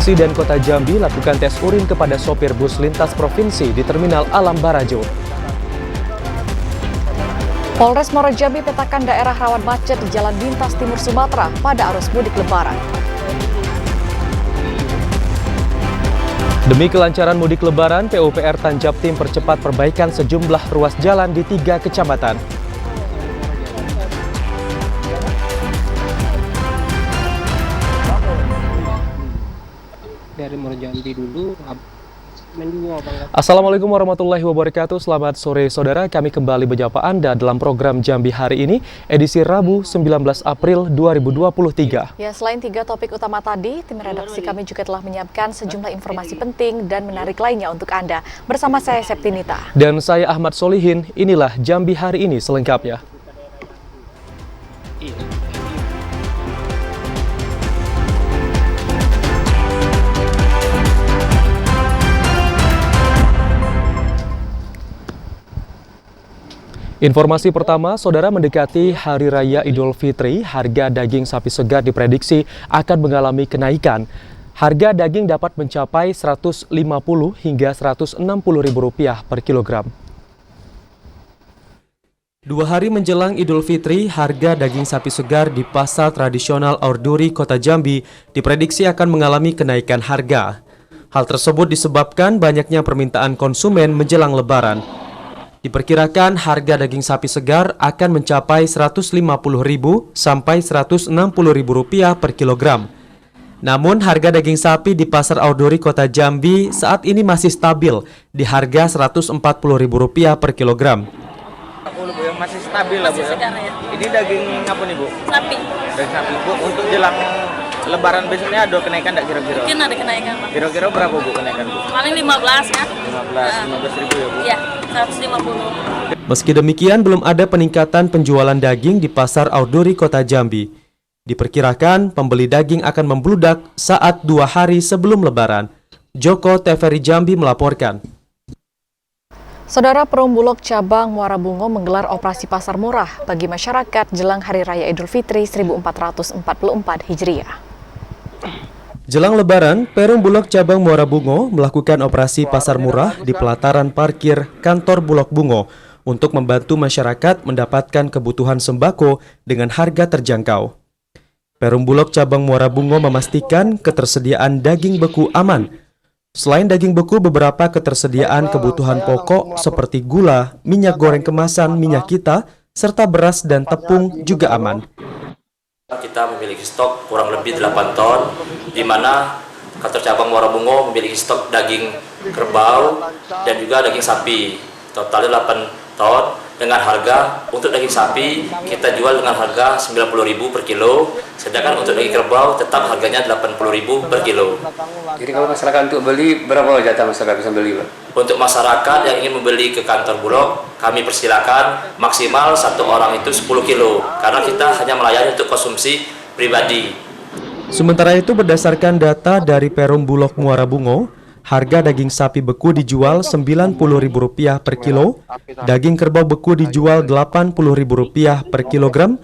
Presiden Kota Jambi lakukan tes urin kepada sopir bus lintas provinsi di Terminal Alam Barajo. Polres Muaro Jambi petakan daerah rawan macet di Jalan Lintas Timur Sumatera pada arus mudik Lebaran. Demi kelancaran mudik Lebaran, PUPR Tanjab Tim percepat perbaikan sejumlah ruas jalan di 3 kecamatan. Dari Muaro Jambi dulu. Assalamualaikum warahmatullahi wabarakatuh. Selamat sore saudara, kami kembali menyapa Anda dalam program Jambi hari ini, edisi Rabu 19 April 2023. Ya, selain 3 topik utama tadi, tim redaksi kami juga telah menyiapkan sejumlah informasi penting dan menarik lainnya untuk Anda. Bersama saya Septinita. Dan saya Ahmad Solihin, inilah Jambi hari ini selengkapnya. Informasi pertama, saudara, mendekati Hari Raya Idul Fitri, harga daging sapi segar diprediksi akan mengalami kenaikan. Harga daging dapat mencapai Rp150 hingga Rp160.000 per kilogram. 2 hari menjelang Idul Fitri, harga daging sapi segar di pasar tradisional Aurduri, Kota Jambi diprediksi akan mengalami kenaikan harga. Hal tersebut disebabkan banyaknya permintaan konsumen menjelang Lebaran. Diperkirakan harga daging sapi segar akan mencapai Rp150.000 sampai Rp160.000 per kilogram. Namun harga daging sapi di Pasar Aurduri Kota Jambi saat ini masih stabil di harga Rp140.000 per kilogram. Yang masih stabil lah, Bu. Segar, ya. Ini daging apa nih, Bu? Sapi. Daging sapi, Bu. Untuk jelang Lebaran besoknya ada kenaikan enggak kira-kira? Mungkin ada kenaikan, Pak. Kira-kira berapa, Bu, kenaikan, Bu? Paling 15 kan? 15 ribu ya, Bu? Iya, 150. Meski demikian, belum ada peningkatan penjualan daging di Pasar Aurduri Kota Jambi. Diperkirakan pembeli daging akan membludak saat 2 hari sebelum Lebaran. Joko TVRI Jambi melaporkan. Saudara, Perumbulok Cabang Muara Bungo menggelar operasi pasar murah bagi masyarakat jelang Hari Raya Idul Fitri 1444 Hijriah. Jelang Lebaran, Perum Bulog Cabang Muara Bungo melakukan operasi pasar murah di pelataran parkir kantor Bulog Bungo untuk membantu masyarakat mendapatkan kebutuhan sembako dengan harga terjangkau. Perum Bulog Cabang Muara Bungo memastikan ketersediaan daging beku aman. Selain daging beku, beberapa ketersediaan kebutuhan pokok seperti gula, minyak goreng kemasan, minyak kita, serta beras dan tepung juga aman. Kita memiliki stok kurang lebih 8 ton, di mana kantor cabang Muara Bungo memiliki stok daging kerbau dan juga daging sapi. Totalnya 8 ton dengan harga untuk daging sapi kita jual dengan harga Rp90.000 per kilo, sedangkan untuk daging kerbau tetap harganya Rp80.000 per kilo. Jadi kalau masyarakat untuk beli, berapa jatah masyarakat bisa beli, Pak? Untuk masyarakat yang ingin membeli ke kantor Bulog, kami persilakan maksimal 1 orang itu 10 kilo, karena kita hanya melayani untuk konsumsi pribadi. Sementara itu, berdasarkan data dari Perum Bulog Muara Bungo, harga daging sapi beku dijual Rp90.000 per kilo, daging kerbau beku dijual Rp80.000 per kilogram,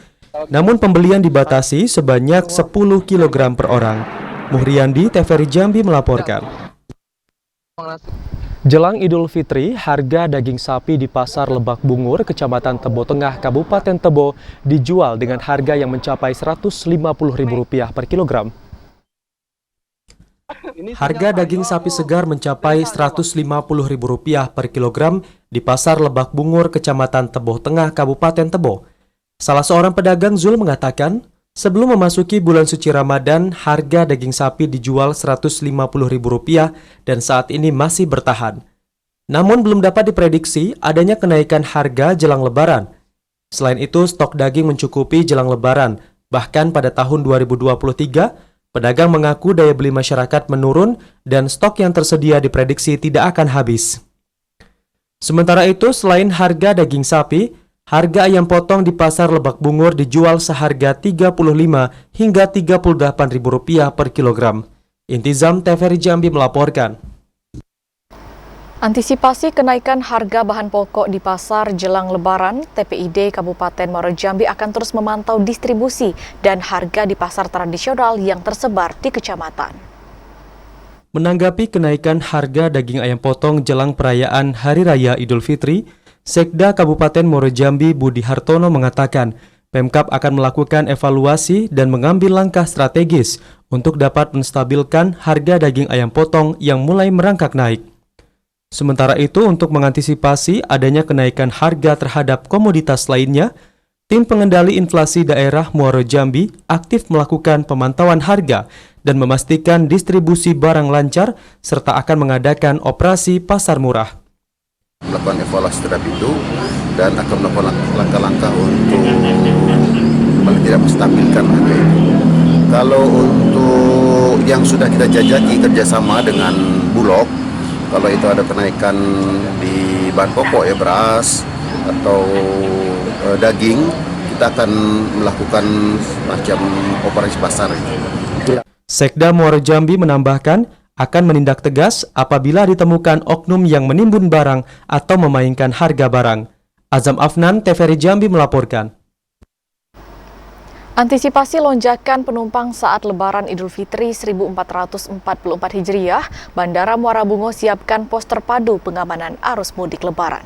namun pembelian dibatasi sebanyak 10 kg per orang. Muhriandi, TVRI Jambi melaporkan. Jelang Idul Fitri, harga daging sapi di Pasar Lebak Bungur, Kecamatan Tebo Tengah, Kabupaten Tebo, dijual dengan harga yang mencapai Rp150.000 per kilogram. Harga daging sapi segar mencapai Rp150.000 per kilogram di Pasar Lebak Bungur, Kecamatan Tebo Tengah, Kabupaten Tebo. Salah seorang pedagang Zul mengatakan, sebelum memasuki bulan suci Ramadan, harga daging sapi dijual Rp150.000 dan saat ini masih bertahan. Namun belum dapat diprediksi adanya kenaikan harga jelang Lebaran. Selain itu, stok daging mencukupi jelang Lebaran. Bahkan pada tahun 2023, pedagang mengaku daya beli masyarakat menurun dan stok yang tersedia diprediksi tidak akan habis. Sementara itu, selain harga daging sapi, harga ayam potong di Pasar Lebak Bungur dijual seharga Rp35 hingga Rp38.000 per kilogram. Intizam TVRI Jambi melaporkan. Antisipasi kenaikan harga bahan pokok di pasar jelang Lebaran, TPID Kabupaten Muaro Jambi akan terus memantau distribusi dan harga di pasar tradisional yang tersebar di kecamatan. Menanggapi kenaikan harga daging ayam potong jelang perayaan Hari Raya Idul Fitri, Sekda Kabupaten Muaro Jambi Budi Hartono mengatakan Pemkab akan melakukan evaluasi dan mengambil langkah strategis untuk dapat menstabilkan harga daging ayam potong yang mulai merangkak naik. Sementara itu, untuk mengantisipasi adanya kenaikan harga terhadap komoditas lainnya, Tim Pengendali Inflasi Daerah Muaro Jambi aktif melakukan pemantauan harga dan memastikan distribusi barang lancar serta akan mengadakan operasi pasar murah. Melakukan evaluasi terhadap itu dan akan melakukan langkah-langkah untuk paling tidak menstabilkan harga ini. Kalau untuk yang sudah kita jajaki kerjasama dengan Bulog, kalau itu ada kenaikan di bahan pokok ya beras atau daging, kita akan melakukan macam operasi pasar. Sekda Muaro Jambi menambahkan akan menindak tegas apabila ditemukan oknum yang menimbun barang atau memainkan harga barang. Azam Afnan, TVRI Jambi melaporkan. Antisipasi lonjakan penumpang saat Lebaran Idul Fitri 1444 Hijriah, Bandara Muara Bungo siapkan pos terpadu pengamanan arus mudik Lebaran.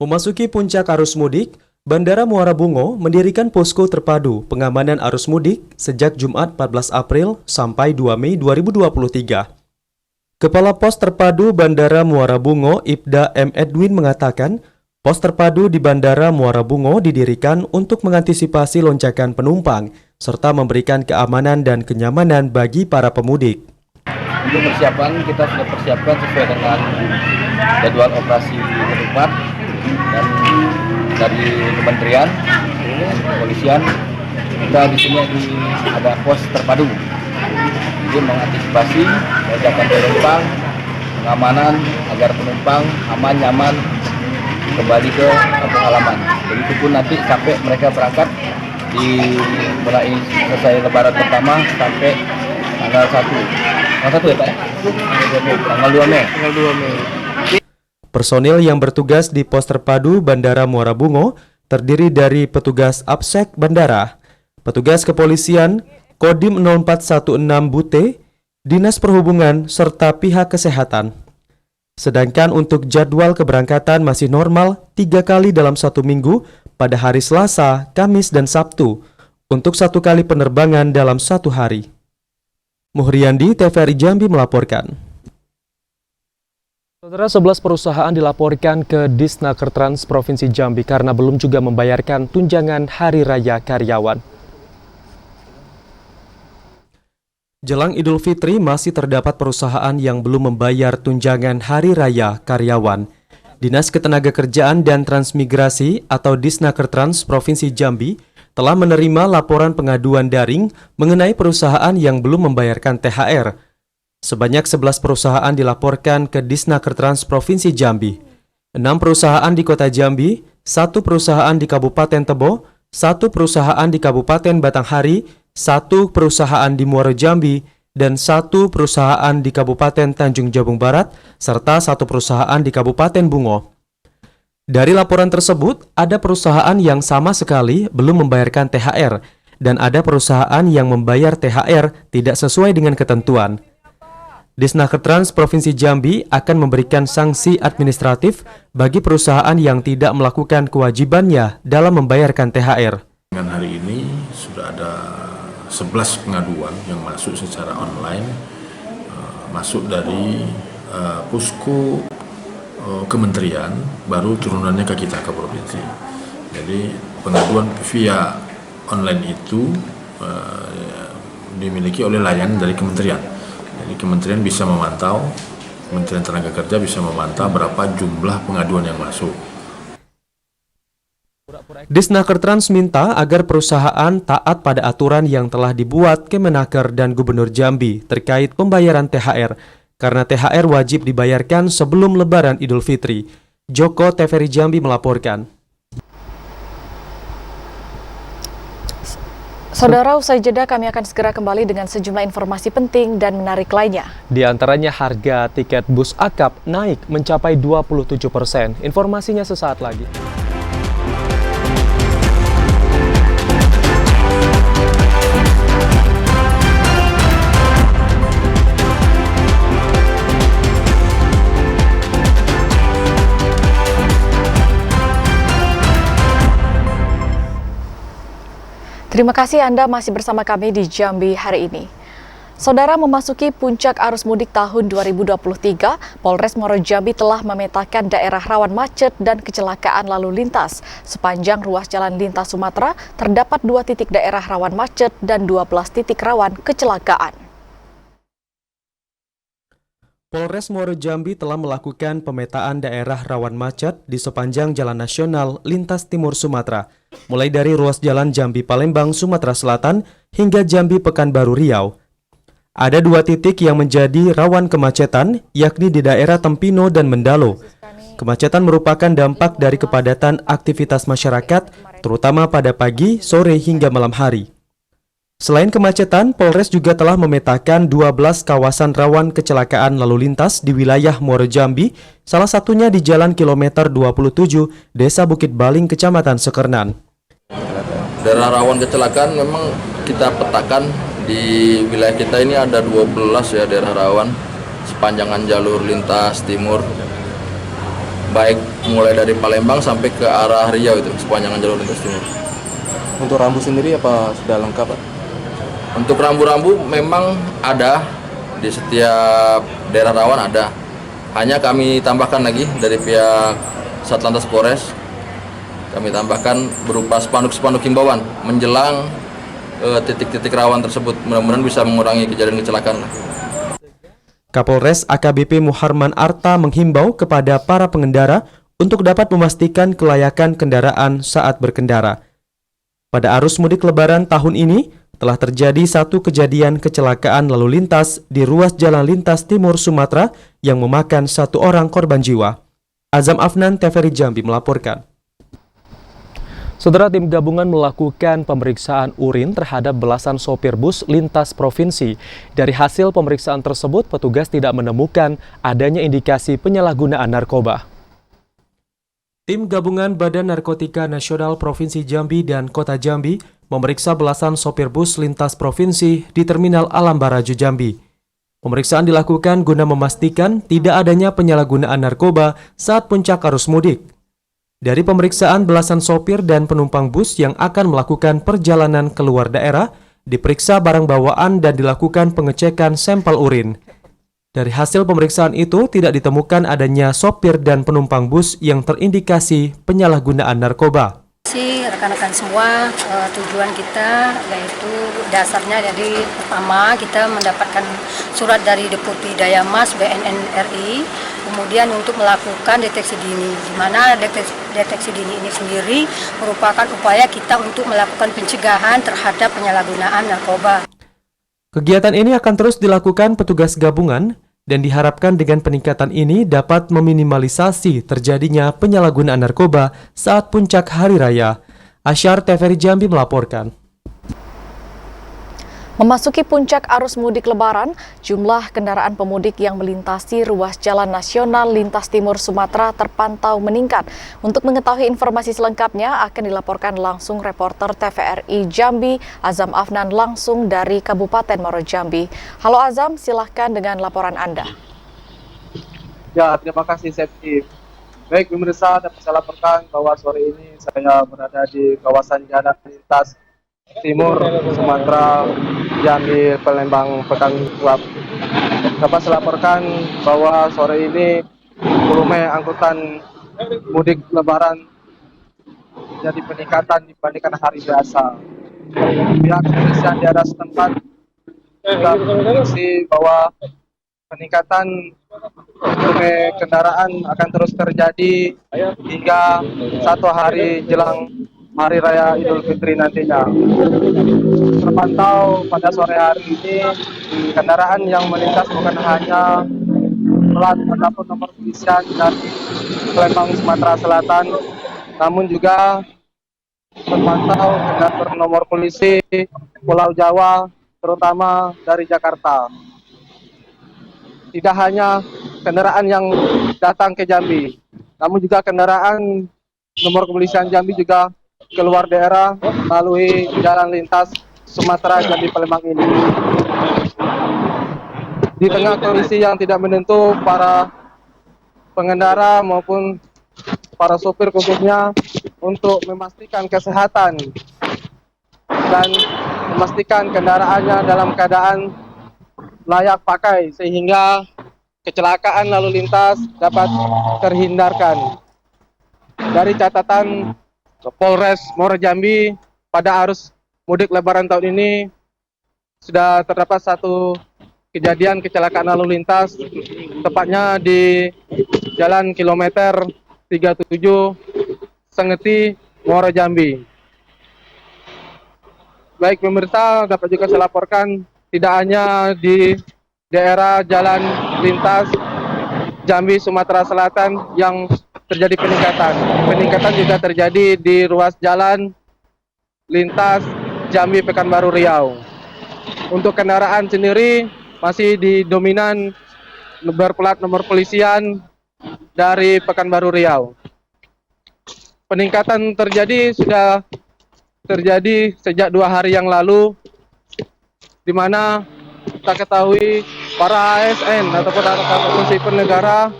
Memasuki puncak arus mudik, Bandara Muara Bungo mendirikan posko terpadu pengamanan arus mudik sejak Jumat 14 April sampai 2 Mei 2023. Kepala Pos Terpadu Bandara Muara Bungo, Ibda M. Edwin mengatakan, pos terpadu di Bandara Muara Bungo didirikan untuk mengantisipasi lonjakan penumpang serta memberikan keamanan dan kenyamanan bagi para pemudik. Untuk persiapan, kita sudah persiapkan sesuai dengan jadwal operasi ketupat dan dari kementerian dan kepolisian. Kita di sini ada pos terpadu, jadi mengantisipasi lonjakan penumpang, pengamanan agar penumpang aman nyaman kembali ke kampung halaman. Begitupun nanti sampai mereka berangkat di mulai selesai Lebaran pertama sampai tanggal 1 ya Pak ya? Tanggal 2 Mei. Personil yang bertugas di pos terpadu Bandara Muara Bungo terdiri dari petugas Absek Bandara, petugas kepolisian, Kodim 0416 Bute, Dinas Perhubungan, serta pihak kesehatan. Sedangkan untuk jadwal keberangkatan masih normal 3 kali dalam 1 minggu pada hari Selasa, Kamis, dan Sabtu untuk 1 kali penerbangan dalam 1 hari. Muhriandi, TVRI Jambi melaporkan. Saudara, 11 perusahaan dilaporkan ke Disnaker Trans Provinsi Jambi karena belum juga membayarkan tunjangan Hari Raya Karyawan. Jelang Idul Fitri masih terdapat perusahaan yang belum membayar tunjangan Hari Raya Karyawan. Dinas Ketenagakerjaan dan Transmigrasi atau Disnaker Trans Provinsi Jambi telah menerima laporan pengaduan daring mengenai perusahaan yang belum membayarkan THR. Sebanyak 11 perusahaan dilaporkan ke Disnaker Trans Provinsi Jambi. 6 perusahaan di Kota Jambi, 1 perusahaan di Kabupaten Tebo, 1 perusahaan di Kabupaten Batanghari, 1 perusahaan di Muaro Jambi, dan 1 perusahaan di Kabupaten Tanjung Jabung Barat, serta 1 perusahaan di Kabupaten Bungo. Dari laporan tersebut, ada perusahaan yang sama sekali belum membayarkan THR, dan ada perusahaan yang membayar THR tidak sesuai dengan ketentuan. Disnaker Trans Provinsi Jambi akan memberikan sanksi administratif bagi perusahaan yang tidak melakukan kewajibannya dalam membayarkan THR. Dengan hari ini sudah ada 11 pengaduan yang masuk secara online, masuk dari Pusko Kementerian, baru turunannya ke kita ke provinsi. Jadi pengaduan via online itu dimiliki oleh layanan dari kementerian. Jadi kementerian bisa memantau, Kementerian Tenaga Kerja bisa memantau berapa jumlah pengaduan yang masuk. Disnaker Trans minta agar perusahaan taat pada aturan yang telah dibuat Kemenaker dan Gubernur Jambi terkait pembayaran THR, karena THR wajib dibayarkan sebelum Lebaran Idul Fitri. Joko, TVRI Jambi melaporkan. Saudara, usai jeda kami akan segera kembali dengan sejumlah informasi penting dan menarik lainnya. Di antaranya harga tiket bus akap naik mencapai 27%. Informasinya sesaat lagi. Terima kasih Anda masih bersama kami di Jambi hari ini. Saudara, memasuki puncak arus mudik tahun 2023, Polres Muaro Jambi telah memetakan daerah rawan macet dan kecelakaan lalu lintas. Sepanjang ruas jalan lintas Sumatera, terdapat 2 titik daerah rawan macet dan 12 titik rawan kecelakaan. Polres Muaro Jambi telah melakukan pemetaan daerah rawan macet di sepanjang Jalan Nasional Lintas Timur Sumatera, mulai dari ruas jalan Jambi Palembang, Sumatera Selatan, hingga Jambi Pekanbaru Riau. Ada 2 titik yang menjadi rawan kemacetan, yakni di daerah Tempino dan Mendalo. Kemacetan merupakan dampak dari kepadatan aktivitas masyarakat, terutama pada pagi, sore, hingga malam hari. Selain kemacetan, Polres juga telah memetakan 12 kawasan rawan kecelakaan lalu lintas di wilayah Muaro Jambi, salah satunya di Jalan Kilometer 27, Desa Bukit Baling, Kecamatan Sekernan. Daerah rawan kecelakaan memang kita petakan. Di wilayah kita ini ada 12 ya daerah rawan sepanjangan jalur lintas timur, baik mulai dari Palembang sampai ke arah Riau, itu sepanjangan jalur lintas timur. Untuk rambu sendiri apa sudah lengkap, Pak? Untuk rambu-rambu memang ada di setiap daerah rawan ada. Hanya kami tambahkan lagi dari pihak Satlantas Polres, kami tambahkan berupa spanduk-spanduk himbauan menjelang titik-titik rawan tersebut, mudah-mudahan bisa mengurangi kejadian kecelakaan. Kapolres AKBP Muharman Arta menghimbau kepada para pengendara untuk dapat memastikan kelayakan kendaraan saat berkendara. Pada arus mudik Lebaran tahun ini, telah terjadi 1 kejadian kecelakaan lalu lintas di ruas jalan lintas Timur Sumatera yang memakan 1 orang korban jiwa. Azam Afnan, TVRI Jambi melaporkan. Saudara, tim gabungan melakukan pemeriksaan urin terhadap belasan sopir bus lintas provinsi. Dari hasil pemeriksaan tersebut, petugas tidak menemukan adanya indikasi penyalahgunaan narkoba. Tim gabungan Badan Narkotika Nasional Provinsi Jambi dan Kota Jambi memeriksa belasan sopir bus lintas provinsi di Terminal Alam Baraju Jambi. Pemeriksaan dilakukan guna memastikan tidak adanya penyalahgunaan narkoba saat puncak arus mudik. Dari pemeriksaan belasan sopir dan penumpang bus yang akan melakukan perjalanan keluar daerah, diperiksa barang bawaan dan dilakukan pengecekan sampel urin. Dari hasil pemeriksaan itu tidak ditemukan adanya sopir dan penumpang bus yang terindikasi penyalahgunaan narkoba. Rekan-rekan semua, tujuan kita yaitu dasarnya, jadi pertama kita mendapatkan surat dari Deputi Dayamas BNN RI, kemudian untuk melakukan deteksi dini, di mana deteksi dini ini sendiri merupakan upaya kita untuk melakukan pencegahan terhadap penyalahgunaan narkoba. Kegiatan ini akan terus dilakukan petugas gabungan dan diharapkan dengan peningkatan ini dapat meminimalisasi terjadinya penyalahgunaan narkoba saat puncak hari raya. Asyar, TVRI Jambi melaporkan. Memasuki puncak arus mudik Lebaran, jumlah kendaraan pemudik yang melintasi ruas jalan nasional lintas timur Sumatera terpantau meningkat. Untuk mengetahui informasi selengkapnya akan dilaporkan langsung reporter TVRI Jambi, Azam Afnan langsung dari Kabupaten Muaro Jambi. Halo Azam, silahkan dengan laporan Anda. Ya, terima kasih Septi. Baik, pemirsa, dapat saya laporkan bahwa sore ini saya berada di kawasan jalan lintas timur Sumatera, Jambi, Palembang, Pekanbaru. Dapat saya laporkan bahwa sore ini volume angkutan mudik Lebaran jadi peningkatan dibandingkan hari biasa. Pihak kepolisian daerah setempat juga memprediksi bahwa peningkatan volume kendaraan akan terus terjadi hingga 1 hari jelang Hari Raya Idul Fitri nantinya. Terpantau pada sore hari ini kendaraan yang melintas bukan hanya plat ataupun nomor polisian dari Palembang, Sumatera Selatan, namun juga terpantau kendaraan bernomor polisi Pulau Jawa, terutama dari Jakarta. Tidak hanya kendaraan yang datang ke Jambi, namun juga kendaraan nomor kepolisian Jambi juga keluar daerah melalui jalan lintas Sumatera Jambi Palembang ini. Di tengah kondisi yang tidak menentu, para pengendara maupun para sopir khususnya untuk memastikan kesehatan dan memastikan kendaraannya dalam keadaan layak pakai sehingga kecelakaan lalu lintas dapat terhindarkan. Dari catatan Polres Muara Jambi, pada arus mudik Lebaran tahun ini sudah terdapat satu kejadian kecelakaan lalu lintas, tepatnya di Jalan kilometer 37 Sengeti, Muara Jambi. Baik pemirsa, dapat juga saya laporkan tidak hanya di daerah jalan lintas Jambi, Sumatera Selatan yang terjadi peningkatan. Peningkatan juga terjadi di ruas jalan lintas Jambi Pekanbaru Riau. Untuk kendaraan sendiri masih didominan berplat nomor polisian dari Pekanbaru Riau. Peningkatan sudah terjadi sejak 2 hari yang lalu, di mana kita ketahui para ASN ataupun aparatur sipil negara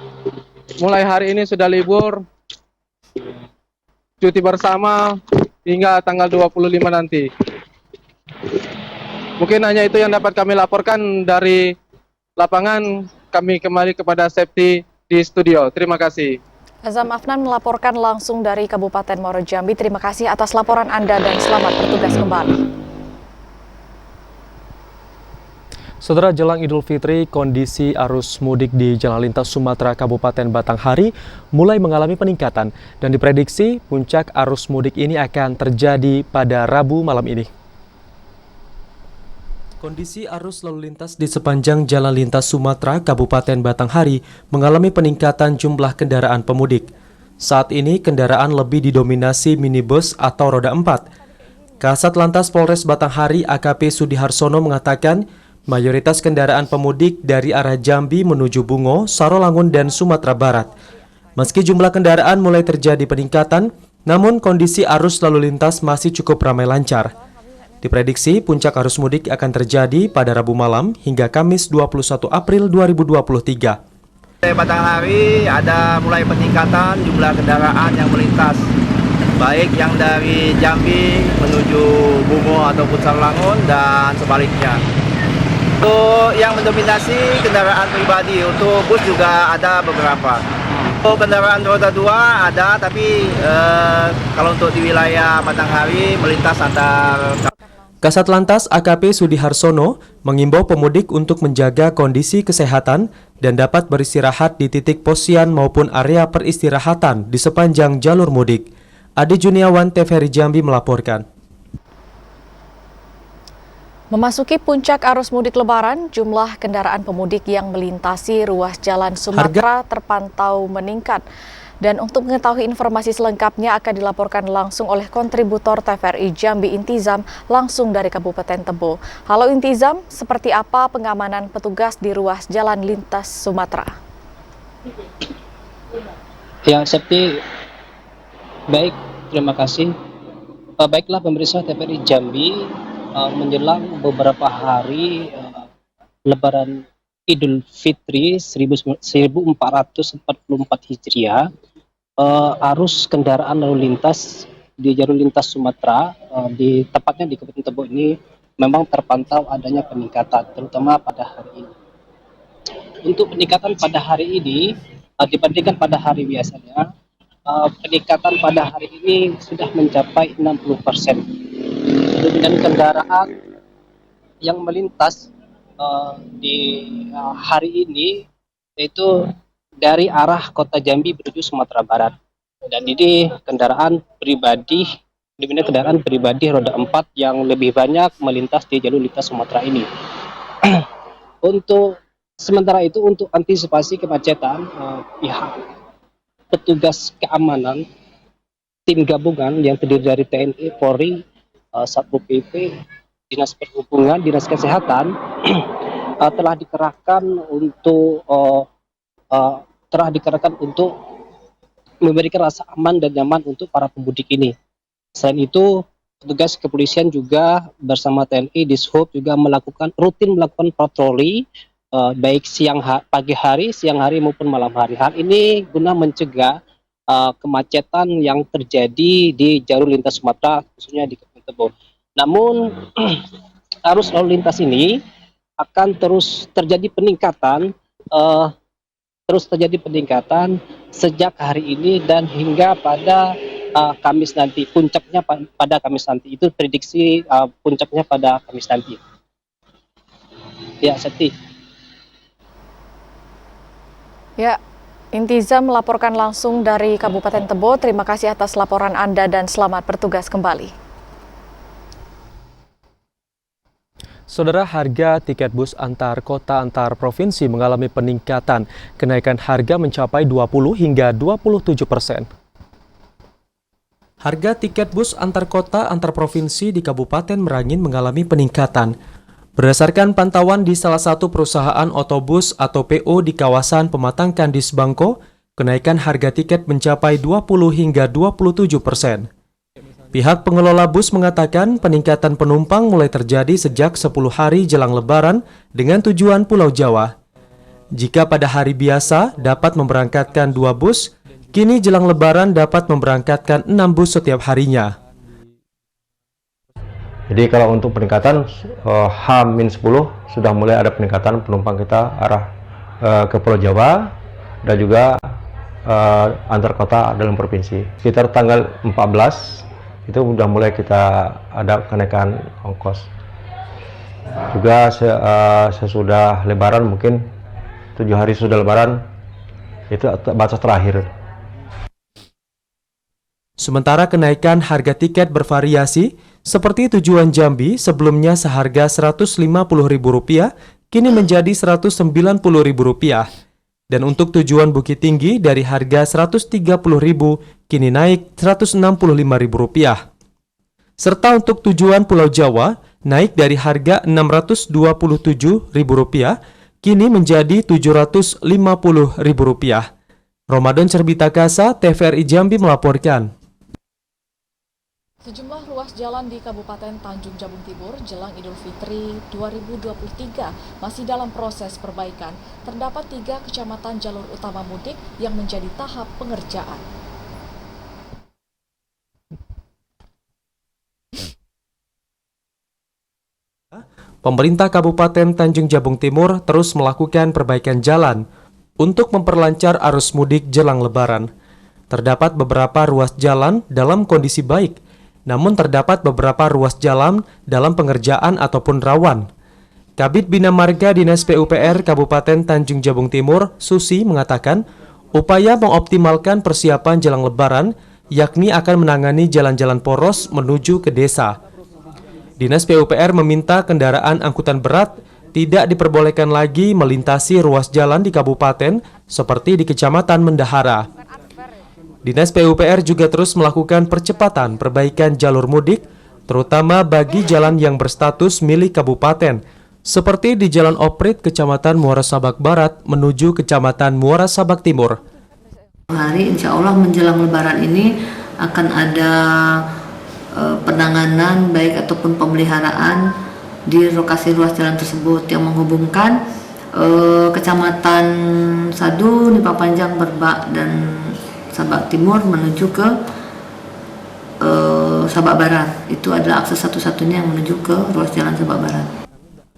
mulai hari ini sudah libur cuti bersama hingga tanggal 25 nanti. Mungkin hanya itu yang dapat kami laporkan dari lapangan. Kami kembali kepada Septi di studio. Terima kasih. Azam Afnan melaporkan langsung dari Kabupaten Muara Jambi. Terima kasih atas laporan Anda dan selamat bertugas kembali. Saudara, jelang Idul Fitri, kondisi arus mudik di Jalan Lintas Sumatera Kabupaten Batanghari mulai mengalami peningkatan dan diprediksi puncak arus mudik ini akan terjadi pada Rabu malam ini. Kondisi arus lalu lintas di sepanjang Jalan Lintas Sumatera Kabupaten Batanghari mengalami peningkatan jumlah kendaraan pemudik. Saat ini kendaraan lebih didominasi minibus atau roda 4. Kasat Lantas Polres Batanghari AKP Sudiharsono mengatakan mayoritas kendaraan pemudik dari arah Jambi menuju Bungo, Sarolangun, dan Sumatera Barat. Meski jumlah kendaraan mulai terjadi peningkatan, namun kondisi arus lalu lintas masih cukup ramai lancar. Diprediksi puncak arus mudik akan terjadi pada Rabu malam hingga Kamis 21 April 2023. Di Batanghari ada mulai peningkatan jumlah kendaraan yang melintas, baik yang dari Jambi menuju Bungo ataupun Sarolangun dan sebaliknya. Untuk yang mendominasi kendaraan pribadi, untuk bus juga ada beberapa. Untuk kendaraan roda 2 ada, tapi kalau untuk di wilayah Batanghari melintas antar. Kasat Lantas AKP Sudiharsono mengimbau pemudik untuk menjaga kondisi kesehatan dan dapat beristirahat di titik posyan maupun area peristirahatan di sepanjang jalur mudik. Ade Juniawan, TVRI Jambi melaporkan. Memasuki puncak arus mudik Lebaran, jumlah kendaraan pemudik yang melintasi ruas jalan Sumatera terpantau meningkat. Dan untuk mengetahui informasi selengkapnya akan dilaporkan langsung oleh kontributor TVRI Jambi Intizam langsung dari Kabupaten Tebo. Halo Intizam, seperti apa pengamanan petugas di ruas jalan lintas Sumatera? Ya, Septi, baik, terima kasih. Baiklah pemirsa TVRI Jambi, menjelang beberapa hari Lebaran Idul Fitri 1444 Hijriah, arus kendaraan lalu lintas di jalur lintas Sumatera, tepatnya di Kabupaten Tebo ini memang terpantau adanya peningkatan, terutama pada hari ini. Untuk peningkatan pada hari ini dibandingkan pada hari biasanya, peningkatan pada hari ini sudah mencapai 60%. Dan kendaraan yang melintas di hari ini yaitu dari arah kota Jambi menuju Sumatera Barat, dan ini kendaraan pribadi roda 4 yang lebih banyak melintas di jalur lintas Sumatera ini. Untuk sementara itu, untuk antisipasi kemacetan, pihak petugas keamanan tim gabungan yang terdiri dari TNI, Polri, Satpol PP, Dinas Perhubungan, Dinas Kesehatan telah dikerahkan untuk memberikan rasa aman dan nyaman untuk para pemudik ini. Selain itu, petugas kepolisian juga bersama TNI, Dishub juga rutin melakukan patroli baik pagi hari, siang hari maupun malam hari. Hal ini guna mencegah kemacetan yang terjadi di jalur lintas Sumatera, khususnya di Kabupaten Tebo. Namun arus lalu lintas ini akan terus terjadi peningkatan sejak hari ini dan hingga pada Kamis nanti, puncaknya pada Kamis nanti. Itu prediksi puncaknya pada Kamis nanti. Ya, Septi. Ya, Intiza melaporkan langsung dari Kabupaten Tebo. Terima kasih atas laporan Anda dan selamat bertugas kembali. Saudara, harga tiket bus antar kota antar provinsi mengalami peningkatan. Kenaikan harga mencapai 20 hingga 27%. Harga tiket bus antar kota antar provinsi di Kabupaten Merangin mengalami peningkatan. Berdasarkan pantauan di salah satu perusahaan otobus atau PO di kawasan Pematang Kandis Bangko, kenaikan harga tiket mencapai 20 hingga 27%. Pihak pengelola bus mengatakan peningkatan penumpang mulai terjadi sejak 10 hari jelang Lebaran dengan tujuan Pulau Jawa. Jika pada hari biasa dapat memberangkatkan 2 bus, kini jelang Lebaran dapat memberangkatkan 6 bus setiap harinya. Jadi kalau untuk peningkatan H-10 sudah mulai ada peningkatan penumpang kita arah ke Pulau Jawa dan juga antar kota dalam provinsi. Sekitar tanggal 14 itu sudah mulai kita ada kenaikan ongkos. Juga sesudah Lebaran, mungkin 7 hari sudah Lebaran, itu batas terakhir. Sementara kenaikan harga tiket bervariasi, seperti tujuan Jambi sebelumnya seharga Rp150.000, kini menjadi Rp190.000. Dan untuk tujuan Bukit Tinggi dari harga Rp130.000 kini naik Rp165.000. Serta untuk tujuan Pulau Jawa naik dari harga Rp627.000 kini menjadi Rp750.000. Ramadan Cerbitakasa, TVRI Jambi melaporkan. Sejumlah ruas jalan di Kabupaten Tanjung Jabung Timur jelang Idul Fitri 2023 masih dalam proses perbaikan. Terdapat 3 kecamatan jalur utama mudik yang menjadi tahap pengerjaan. Pemerintah Kabupaten Tanjung Jabung Timur terus melakukan perbaikan jalan untuk memperlancar arus mudik jelang Lebaran. Terdapat beberapa ruas jalan dalam kondisi baik, namun terdapat beberapa ruas jalan dalam pengerjaan ataupun rawan. Kabid Bina Marga Dinas PUPR Kabupaten Tanjung Jabung Timur, Susi, mengatakan upaya mengoptimalkan persiapan jelang Lebaran, yakni akan menangani jalan-jalan poros menuju ke desa. Dinas PUPR meminta kendaraan angkutan berat tidak diperbolehkan lagi melintasi ruas jalan di kabupaten seperti di Kecamatan Mendahara. Dinas PUPR juga terus melakukan percepatan perbaikan jalur mudik, terutama bagi jalan yang berstatus milik kabupaten, seperti di Jalan Oprit Kecamatan Muara Sabak Barat menuju Kecamatan Muara Sabak Timur. Hari insya Allah menjelang Lebaran ini akan ada penanganan baik ataupun pemeliharaan di lokasi ruas jalan tersebut yang menghubungkan Kecamatan Sadu, Nipa Panjang, Berbak, dan Sabak Timur menuju ke Sabak Barat. Itu adalah akses satu-satunya yang menuju ke ruas jalan Sabak Barat.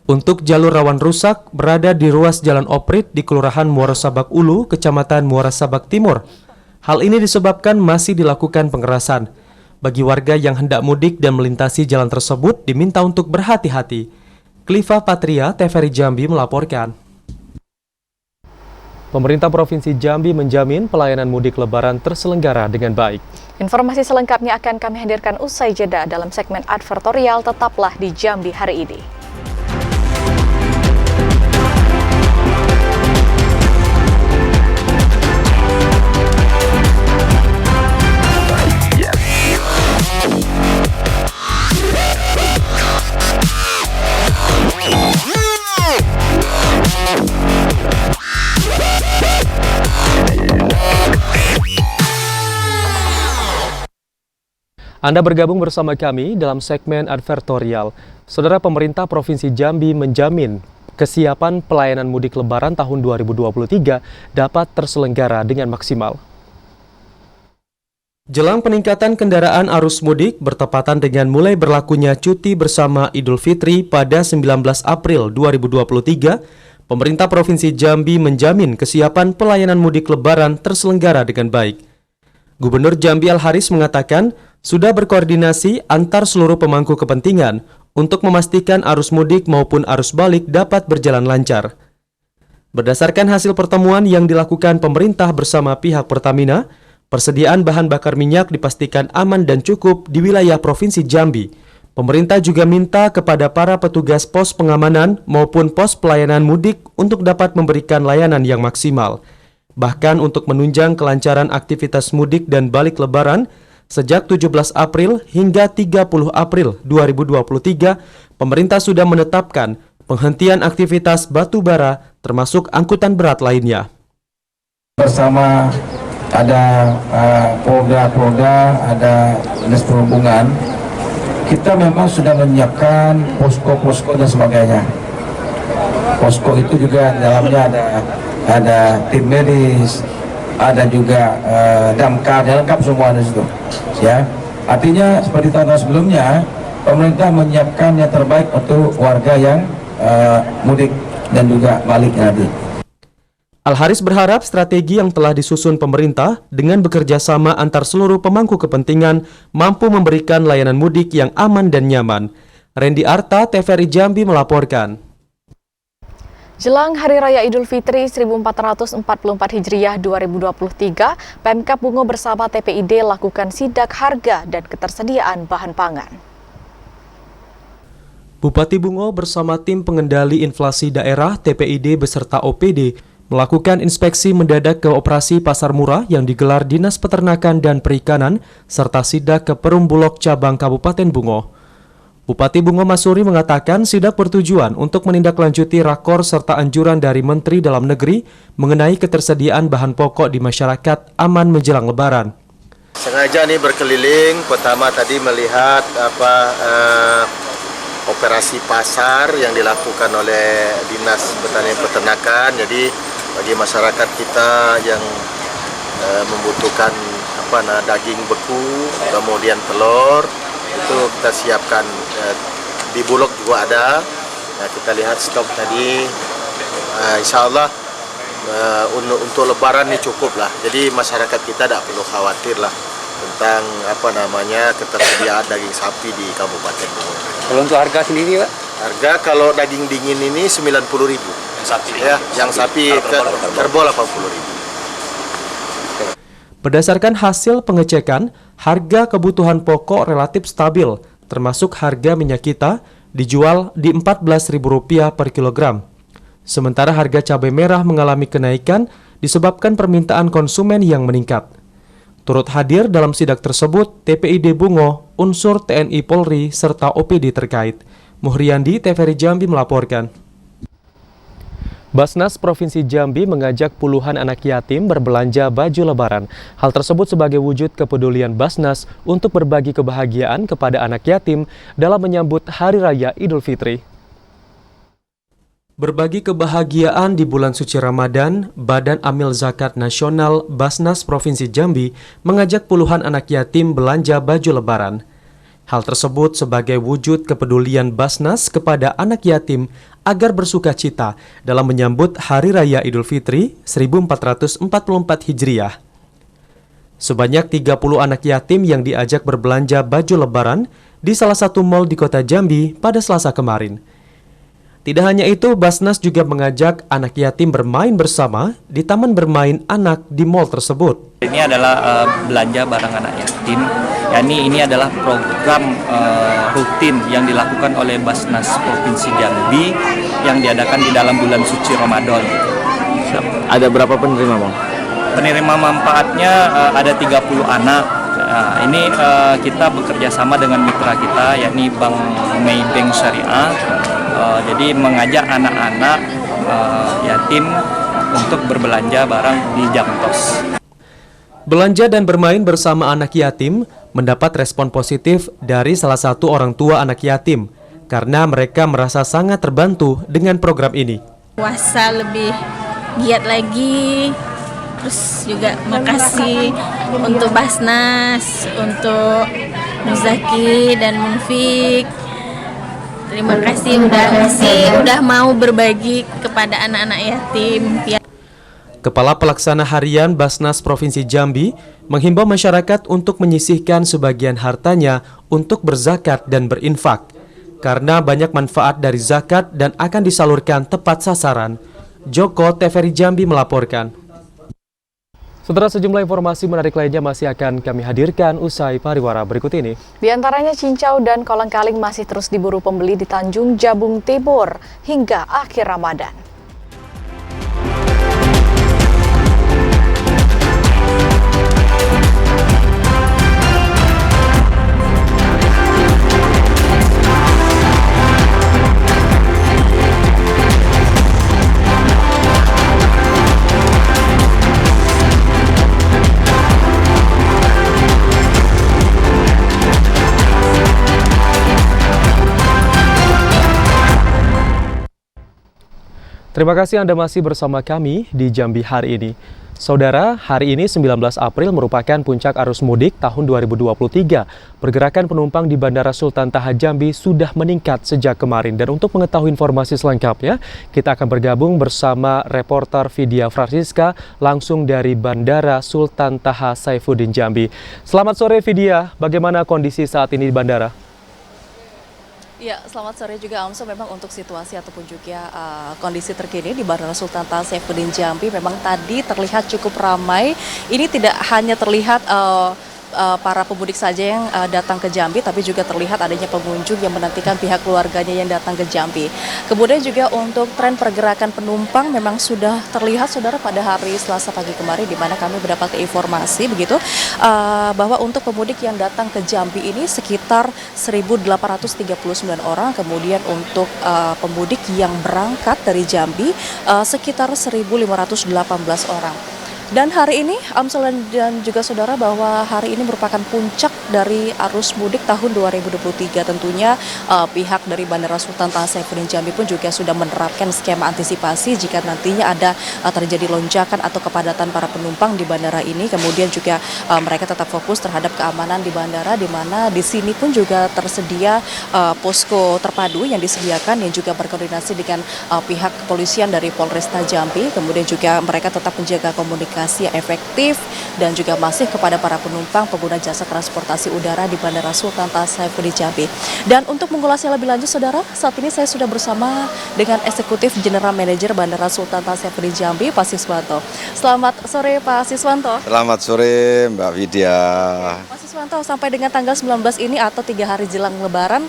Untuk jalur rawan rusak berada di ruas Jalan Oprit di Kelurahan Muara Sabak Ulu, Kecamatan Muara Sabak Timur. Hal ini disebabkan masih dilakukan pengerasan. Bagi warga yang hendak mudik dan melintasi jalan tersebut diminta untuk berhati-hati. Kliva Patria, TVRI Jambi melaporkan. Pemerintah Provinsi Jambi menjamin pelayanan mudik Lebaran terselenggara dengan baik. Informasi selengkapnya akan kami hadirkan usai jeda dalam segmen advertorial. Tetaplah di Jambi hari ini. Anda bergabung bersama kami dalam segmen advertorial. Saudara, pemerintah Provinsi Jambi menjamin kesiapan pelayanan mudik Lebaran tahun 2023 dapat terselenggara dengan maksimal. Jelang peningkatan kendaraan arus mudik bertepatan dengan mulai berlakunya cuti bersama Idul Fitri pada 19 April 2023, pemerintah Provinsi Jambi menjamin kesiapan pelayanan mudik Lebaran terselenggara dengan baik. Gubernur Jambi Al-Haris mengatakan sudah berkoordinasi antar seluruh pemangku kepentingan untuk memastikan arus mudik maupun arus balik dapat berjalan lancar. Berdasarkan hasil pertemuan yang dilakukan pemerintah bersama pihak Pertamina, persediaan bahan bakar minyak dipastikan aman dan cukup di wilayah Provinsi Jambi. Pemerintah juga minta kepada para petugas pos pengamanan maupun pos pelayanan mudik untuk dapat memberikan layanan yang maksimal. Bahkan untuk menunjang kelancaran aktivitas mudik dan balik Lebaran, sejak 17 April hingga 30 April 2023, pemerintah sudah menetapkan penghentian aktivitas batu bara termasuk angkutan berat lainnya. Bersama ada Polda, ada Dinas Perhubungan, kita memang sudah menyiapkan posko-posko dan sebagainya. Posko itu juga dalamnya ada tim medis, ada juga damkar, lengkap semua di situ. Ya, artinya seperti tahun sebelumnya, pemerintah menyiapkan yang terbaik untuk warga yang mudik dan juga balik nanti. Al-Haris berharap strategi yang telah disusun pemerintah dengan bekerja sama antar seluruh pemangku kepentingan mampu memberikan layanan mudik yang aman dan nyaman. Randy Arta, TVRI Jambi melaporkan. Jelang Hari Raya Idul Fitri 1444 Hijriah 2023, Pemkab Bungo bersama TPID lakukan sidak harga dan ketersediaan bahan pangan. Bupati Bungo bersama tim pengendali inflasi daerah TPID beserta OPD melakukan inspeksi mendadak ke operasi Pasar Murah yang digelar Dinas Peternakan dan Perikanan serta sidak ke Perum Bulog Cabang Kabupaten Bungo. Bupati Bungo Masuri mengatakan sidak bertujuan untuk menindaklanjuti rakor serta anjuran dari Menteri Dalam Negeri mengenai ketersediaan bahan pokok di masyarakat aman menjelang Lebaran. Sengaja nih berkeliling, pertama tadi melihat operasi pasar yang dilakukan oleh Dinas Pertanian Peternakan. Jadi bagi masyarakat kita yang membutuhkan daging beku, kemudian telur, itu kita siapkan di Bulog juga ada. Nah, kita lihat stok tadi, insya Allah untuk Lebaran ini cukup lah. Jadi masyarakat kita tidak perlu khawatir lah tentang ketersediaan daging sapi di Kabupaten Bungo. Kalau untuk harga sendiri, Pak? Harga kalau daging dingin ini 90.000. Yang sapi kerbau 80.000. Berdasarkan hasil pengecekan, harga kebutuhan pokok relatif stabil, termasuk harga minyak kita dijual di Rp14.000 per kilogram. Sementara harga cabai merah mengalami kenaikan disebabkan permintaan konsumen yang meningkat. Turut hadir dalam sidak tersebut TPID Bungo, unsur TNI Polri, serta OPD terkait. Muhriandi, TVRI Jambi melaporkan. Basnas Provinsi Jambi mengajak puluhan anak yatim berbelanja baju Lebaran. Hal tersebut sebagai wujud kepedulian Basnas untuk berbagi kebahagiaan kepada anak yatim dalam menyambut Hari Raya Idul Fitri. Berbagi kebahagiaan di bulan suci Ramadan, Badan Amil Zakat Nasional Basnas Provinsi Jambi mengajak puluhan anak yatim belanja baju Lebaran. Hal tersebut sebagai wujud kepedulian Basnas kepada anak yatim agar bersuka cita dalam menyambut Hari Raya Idul Fitri 1444 Hijriah. Sebanyak 30 anak yatim yang diajak berbelanja baju Lebaran di salah satu mal di kota Jambi pada Selasa kemarin. Tidak hanya itu, Basnas juga mengajak anak yatim bermain bersama di taman bermain anak di mal tersebut. Ini adalah belanja barang anak yatim. Ini adalah program rutin yang dilakukan oleh Basnas Provinsi Jambi yang diadakan di dalam bulan suci Ramadan. Ada berapa penerima, Bang? Penerima manfaatnya ada 30 anak. Ini kita bekerja sama dengan mitra kita, yakni Bank Maybank Syariah. Jadi mengajak anak-anak yatim untuk berbelanja barang di Jamtos. Belanja dan bermain bersama anak yatim mendapat respon positif dari salah satu orang tua anak yatim karena mereka merasa sangat terbantu dengan program ini. Puasa lebih giat lagi, Terus juga makasih untuk Basnas, untuk Muzaki dan Munfik. Terima kasih udah mau berbagi kepada anak-anak yatim. Kepala Pelaksana Harian Basnas Provinsi Jambi menghimbau masyarakat untuk menyisihkan sebagian hartanya untuk berzakat dan berinfak, karena banyak manfaat dari zakat dan akan disalurkan tepat sasaran. Joko TVRI Jambi melaporkan. Setelah sejumlah informasi menarik lainnya masih akan kami hadirkan usai pariwara berikut ini. Di antaranya cincau dan kolang-kaling masih terus diburu pembeli di Tanjung Jabung Tibur hingga akhir Ramadan. Terima kasih Anda masih bersama kami di Jambi hari ini. Saudara, hari ini 19 April merupakan puncak arus mudik tahun 2023. Pergerakan penumpang di Bandara Sultan Taha Jambi sudah meningkat sejak kemarin. Dan untuk mengetahui informasi selengkapnya, kita akan bergabung bersama reporter Vidya Francisca langsung dari Bandara Sultan Taha Saifuddin Jambi. Selamat sore Vidya, bagaimana kondisi saat ini di bandara? Ya, selamat sore juga Amso. Memang untuk situasi ataupun juga kondisi terkini di Bandara Sultan Taha Saifuddin Jambi memang tadi terlihat cukup ramai. Ini tidak hanya terlihat para pemudik saja yang datang ke Jambi, tapi juga terlihat adanya pengunjung yang menantikan pihak keluarganya yang datang ke Jambi. Kemudian juga untuk tren pergerakan penumpang memang sudah terlihat, saudara, pada hari Selasa pagi kemarin, di mana kami mendapat informasi begitu bahwa untuk pemudik yang datang ke Jambi ini sekitar 1.839 orang, kemudian untuk pemudik yang berangkat dari Jambi sekitar 1.518 orang. Dan hari ini, Amsel dan juga saudara, bahwa hari ini merupakan puncak dari arus mudik tahun 2023. Tentunya pihak dari Bandara Sultan Taha Saifuddin Jambi pun juga sudah menerapkan skema antisipasi jika nantinya ada terjadi lonjakan atau kepadatan para penumpang di bandara ini. Kemudian juga mereka tetap fokus terhadap keamanan di bandara, di mana di sini pun juga tersedia posko terpadu yang disediakan yang juga berkoordinasi dengan pihak kepolisian dari Polresta Jambi. Kemudian juga mereka tetap menjaga komunikasi yang efektif dan juga masih kepada para penumpang pengguna jasa transportasi udara di Bandara Sultan Taha Saifuddin Jambi. Dan untuk mengulasnya lebih lanjut, saudara, saat ini saya sudah bersama dengan Eksekutif General Manager Bandara Sultan Taha Saifuddin Jambi, Pak Siswanto. Selamat sore, Pak Siswanto. Selamat sore, Mbak Vidya. Pak Siswanto, sampai dengan tanggal 19 ini atau 3 hari jelang Lebaran,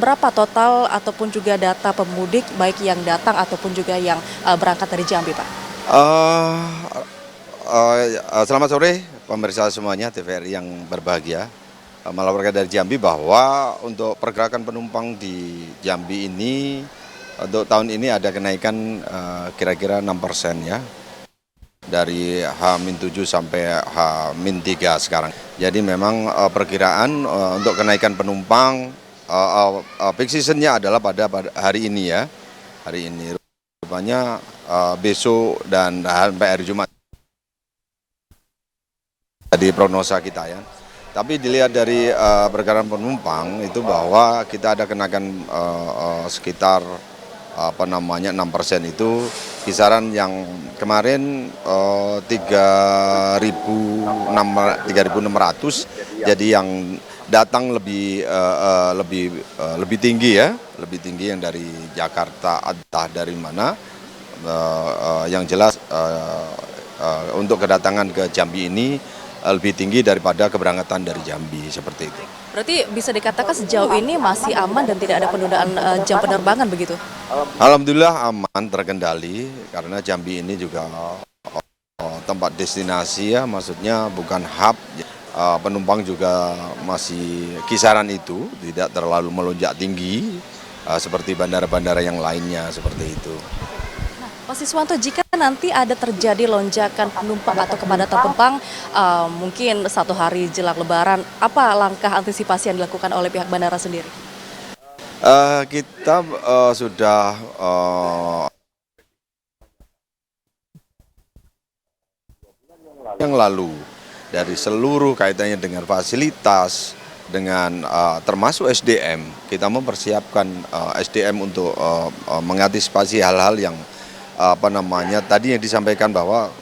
berapa total ataupun juga data pemudik baik yang datang ataupun juga yang berangkat dari Jambi, Pak? Selamat sore pemirsa semuanya TVRI yang berbahagia. Melaporkan dari Jambi bahwa untuk pergerakan penumpang di Jambi ini untuk tahun ini ada kenaikan kira-kira 6% ya, dari H-7 sampai H-3 sekarang. Jadi memang perkiraan untuk kenaikan penumpang peak season-nya adalah pada hari ini ya, hari ini. Rupanya besok dan sampai hari Jumat di prognosa kita ya. Tapi dilihat dari pergerakan penumpang itu bahwa kita ada kenaikan sekitar 6% itu kisaran yang kemarin 3.600, jadi yang datang lebih tinggi ya, lebih tinggi yang dari Jakarta, entah dari mana. Yang jelas untuk kedatangan ke Jambi ini lebih tinggi daripada keberangkatan dari Jambi, seperti itu. Berarti bisa dikatakan sejauh ini masih aman dan tidak ada penundaan jam penerbangan begitu? Alhamdulillah aman, terkendali, karena Jambi ini juga tempat destinasi ya, maksudnya bukan hub. Penumpang juga masih kisaran itu, tidak terlalu melonjak tinggi seperti bandara-bandara yang lainnya, seperti itu. Pak Siswanto, jika nanti ada terjadi lonjakan penumpang atau kepadatan penumpang mungkin 1 hari jelang Lebaran, apa langkah antisipasi yang dilakukan oleh pihak bandara sendiri? Kita sudah yang lalu dari seluruh kaitannya dengan fasilitas, dengan termasuk SDM, kita mempersiapkan SDM untuk mengantisipasi hal-hal yang tadi yang disampaikan bahwa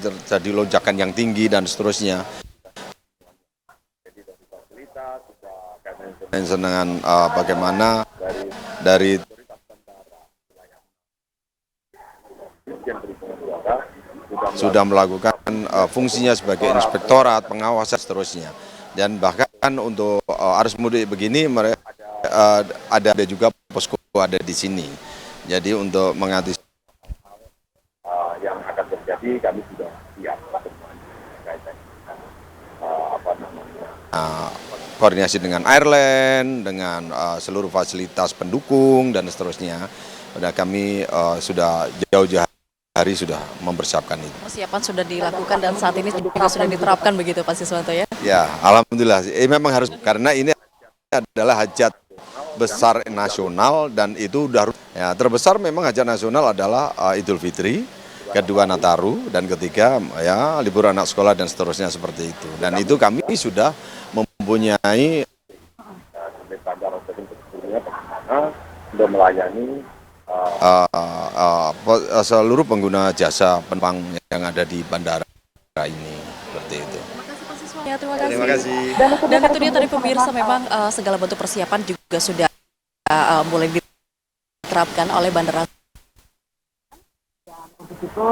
terjadi lonjakan yang tinggi dan seterusnya. Dengan bagaimana dari sudah melakukan fungsinya sebagai inspektorat, pengawas, seterusnya. Dan bahkan untuk arus mudik begini ada juga posko ada di sini. Jadi untuk mengantisipasi yang akan terjadi, kami sudah siap koordinasi dengan airline, dengan seluruh fasilitas pendukung dan seterusnya. Kami sudah jauh-jauh hari sudah mempersiapkan itu. Persiapan sudah dilakukan dan saat ini juga sudah diterapkan begitu Pak Siswanto ya? Ya, alhamdulillah. Memang harus, karena ini adalah hajat besar nasional dan itu udah ya, terbesar memang hajat nasional adalah Idul Fitri, kedua Nataru, dan ketiga ya libur anak sekolah dan seterusnya seperti itu. Dan itu kami sudah mempunyai untuk melayani seluruh pengguna jasa penumpang yang ada di bandara ini, seperti itu. Ya, terima kasih. Dan itu dia tadi pemirsa, memang segala bentuk persiapan juga sudah mulai diterapkan oleh bandara. Untuk itu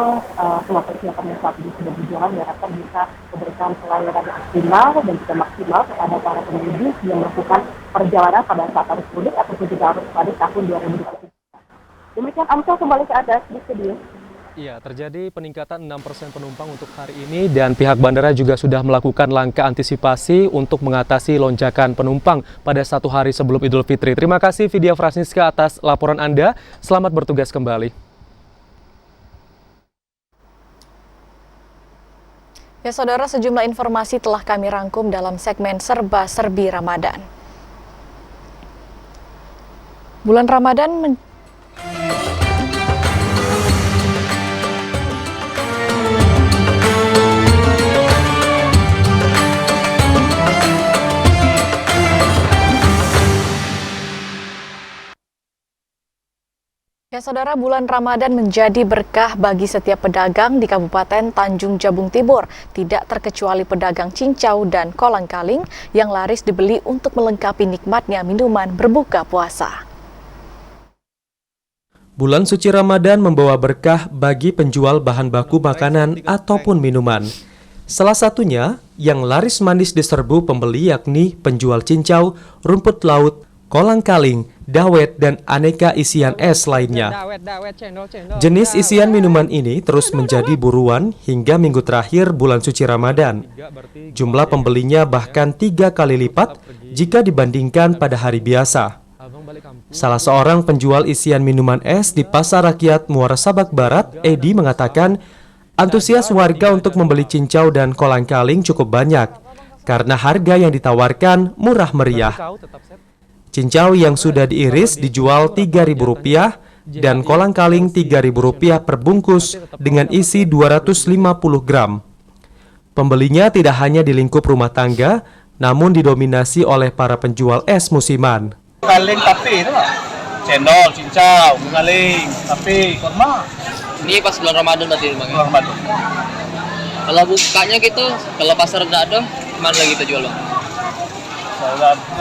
semua persiapan yang saat ini sudah berjalan diharapkan bisa memberikan pelayanan optimal dan juga maksimal kepada para pemudik yang melakukan perjalanan pada saat arus mudik ataupun juga arus balik tahun 2023. Demikian Amsel, kembali ke atas di studio. Iya, terjadi peningkatan 6% penumpang untuk hari ini dan pihak bandara juga sudah melakukan langkah antisipasi untuk mengatasi lonjakan penumpang pada satu hari sebelum Idul Fitri. Terima kasih Vidya Frasniska atas laporan Anda. Selamat bertugas kembali. Ya saudara, sejumlah informasi telah kami rangkum dalam segmen Serba-Serbi Ramadan. Bulan Ramadan Ya saudara, bulan Ramadan menjadi berkah bagi setiap pedagang di Kabupaten Tanjung Jabung Timur, tidak terkecuali pedagang cincau dan kolang-kaling yang laris dibeli untuk melengkapi nikmatnya minuman berbuka puasa. Bulan suci Ramadan membawa berkah bagi penjual bahan baku makanan ataupun minuman. Salah satunya yang laris manis diserbu pembeli yakni penjual cincau, rumput laut, kolang-kaling, dawet, dan aneka isian es lainnya. Jenis isian minuman ini terus menjadi buruan hingga minggu terakhir bulan suci Ramadan. Jumlah pembelinya bahkan 3 kali lipat jika dibandingkan pada hari biasa. Salah seorang penjual isian minuman es di Pasar Rakyat Muara Sabak Barat, Edi, mengatakan antusias warga untuk membeli cincau dan kolang-kaling cukup banyak karena harga yang ditawarkan murah meriah. Cincau yang sudah diiris dijual Rp3.000 dan kolang-kaling Rp3.000 per bungkus dengan isi 250 gram. Pembelinya tidak hanya di lingkup rumah tangga, namun didominasi oleh para penjual es musiman. Kaling tapi itu lah. Cendol, cincau, kaling, tapi kurma. Ini pas bulan Ramadan berarti Bang. Bulan Ramadan. Kalau bukanya gitu, kalau pasar enggak ada, mana lagi kita jual Bang?